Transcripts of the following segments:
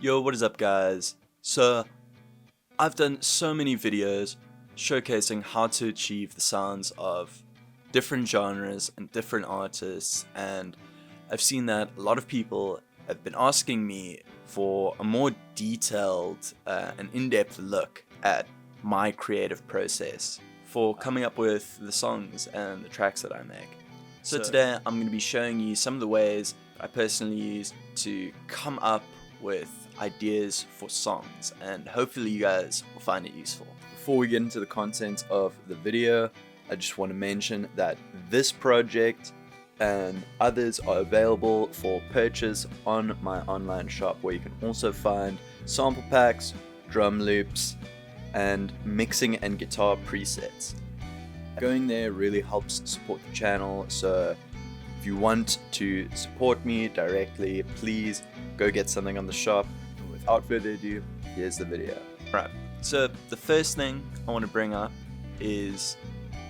Yo, what is up, guys? So, I've done so many videos showcasing how to achieve the sounds of different genres and different artists, and I've seen that a lot of people have been asking me for a more detailed and in-depth look at my creative process for coming up with the songs and the tracks that I make. So today I'm going to be showing you some of the ways I personally use to come up with ideas for songs, and hopefully you guys will find it useful. Before we get into the content of the video, I just want to mention that this project and others are available for purchase on my online shop, where you can also find sample packs, drum loops, and mixing and guitar presets. Going there really helps support the channel, so if you want to support me directly, please go get something on the shop. Without further ado, here's the video. Right, so the first thing I want to bring up is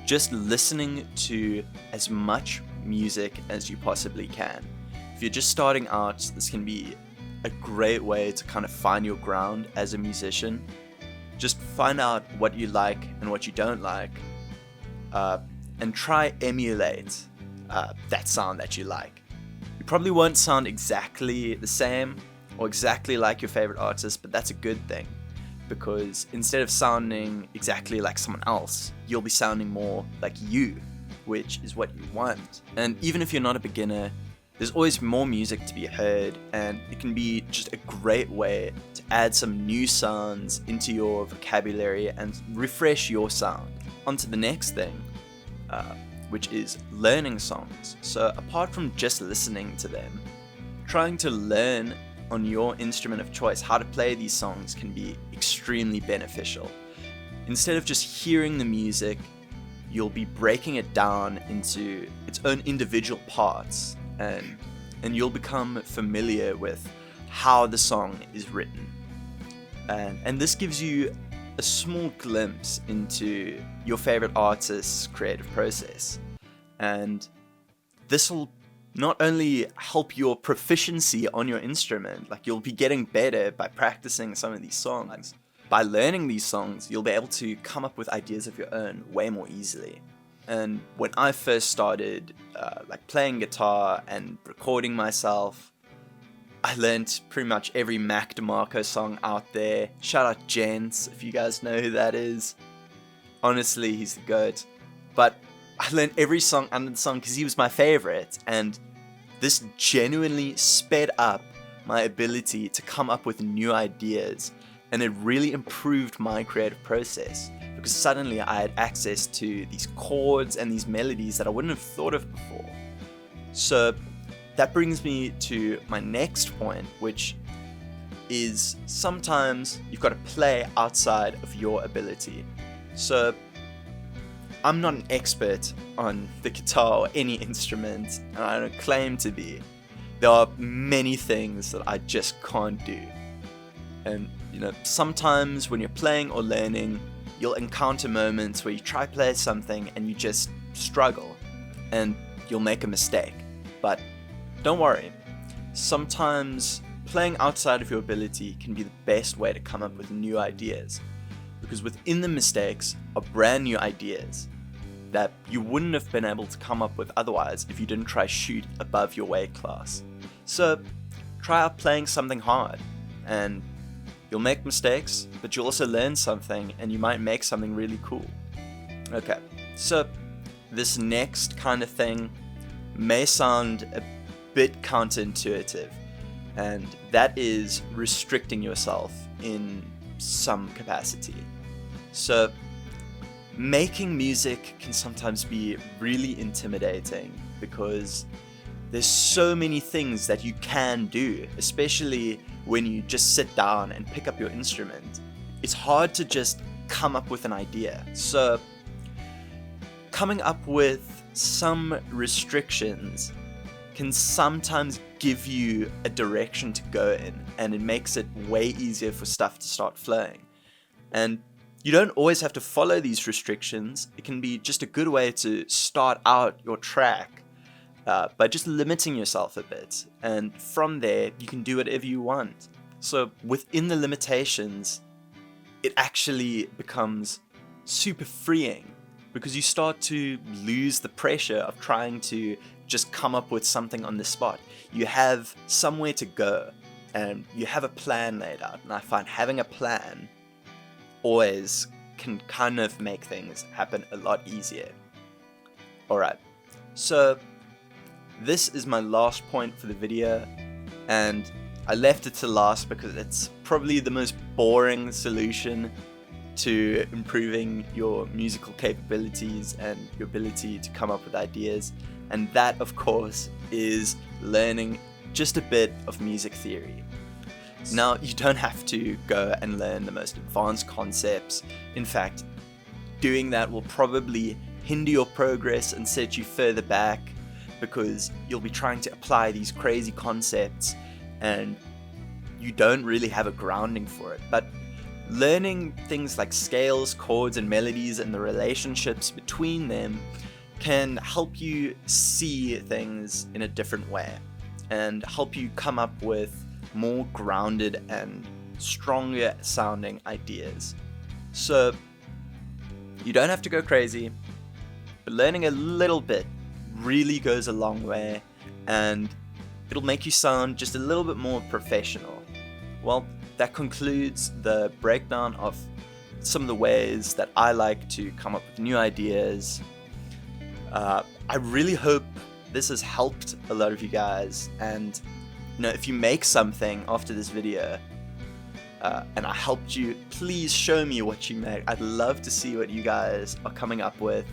just listening to as much music as you possibly can. If you're just starting out, this can be a great way to kind of find your ground as a musician. Just find out what you like and what you don't like, and try emulate that sound that you like. You probably won't sound exactly the same or exactly like your favorite artist, but that's a good thing, because instead of sounding exactly like someone else, you'll be sounding more like you, which is what you want. And even if you're not a beginner, there's always more music to be heard, and it can be just a great way to add some new sounds into your vocabulary and refresh your sound. On to the next thing, which is learning songs. So apart from just listening to them, trying to learn on your instrument of choice how to play these songs can be extremely beneficial. Instead of just hearing the music, you'll be breaking it down into its own individual parts, and you'll become familiar with how the song is written. And this gives you a small glimpse into your favorite artist's creative process. And this will not only help your proficiency on your instrument, like you'll be getting better by practicing some of these songs. By learning these songs, you'll be able to come up with ideas of your own way more easily. And when I first started playing guitar and recording myself, I learned pretty much every Mac DeMarco song out there. Shout out Gents, if you guys know who that is. Honestly, he's the GOAT. But I learned every song under the sun because he was my favorite, and this genuinely sped up my ability to come up with new ideas, and it really improved my creative process, because suddenly I had access to these chords and these melodies that I wouldn't have thought of before. So that brings me to my next point, which is sometimes you've got to play outside of your ability. So I'm not an expert on the guitar or any instrument, and I don't claim to be. There are many things that I just can't do. And sometimes when you're playing or learning, you'll encounter moments where you try to play something and you just struggle, and you'll make a mistake. But don't worry, sometimes playing outside of your ability can be the best way to come up with new ideas, because within the mistakes are brand new ideas that you wouldn't have been able to come up with otherwise if you didn't try shoot above your weight class. So try out playing something hard, and you'll make mistakes, but you'll also learn something, and you might make something really cool. Okay, so this next kind of thing may sound a bit counterintuitive, and that is restricting yourself in some capacity. So making music can sometimes be really intimidating, because there's so many things that you can do, especially when you just sit down and pick up your instrument. It's hard to just come up with an idea. So coming up with some restrictions can sometimes give you a direction to go in, and it makes it way easier for stuff to start flowing. And you don't always have to follow these restrictions. It can be just a good way to start out your track by just limiting yourself a bit, and from there you can do whatever you want. So within the limitations, it actually becomes super freeing because you start to lose the pressure of trying to just come up with something on the spot. You have somewhere to go and you have a plan laid out, and I find having a plan always can kind of make things happen a lot easier. Alright, so this is my last point for the video, and I left it to last because it's probably the most boring solution to improving your musical capabilities and your ability to come up with ideas, and that of course is learning just a bit of music theory. Now, you don't have to go and learn the most advanced concepts. In fact, doing that will probably hinder your progress and set you further back because you'll be trying to apply these crazy concepts and you don't really have a grounding for it. But learning things like scales, chords, and melodies and the relationships between them can help you see things in a different way and help you come up with more grounded and stronger sounding ideas. So you don't have to go crazy, but learning a little bit really goes a long way and it'll make you sound just a little bit more professional. Well, that concludes the breakdown of some of the ways that I like to come up with new ideas. I really hope this has helped a lot of you guys, and if you make something after this video and I helped you, please show me what you made. I'd love to see what you guys are coming up with.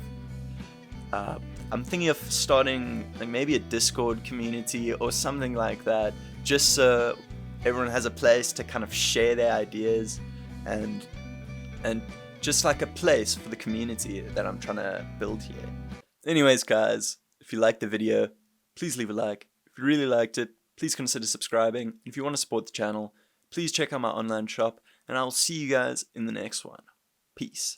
I'm thinking of starting like maybe a Discord community or something like that, just so everyone has a place to kind of share their ideas and just like a place for the community that I'm trying to build here. Anyways guys, if you liked the video, please leave a like. If you really liked it, please consider subscribing. If you want to support the channel, please check out my online shop, and I'll see you guys in the next one. Peace.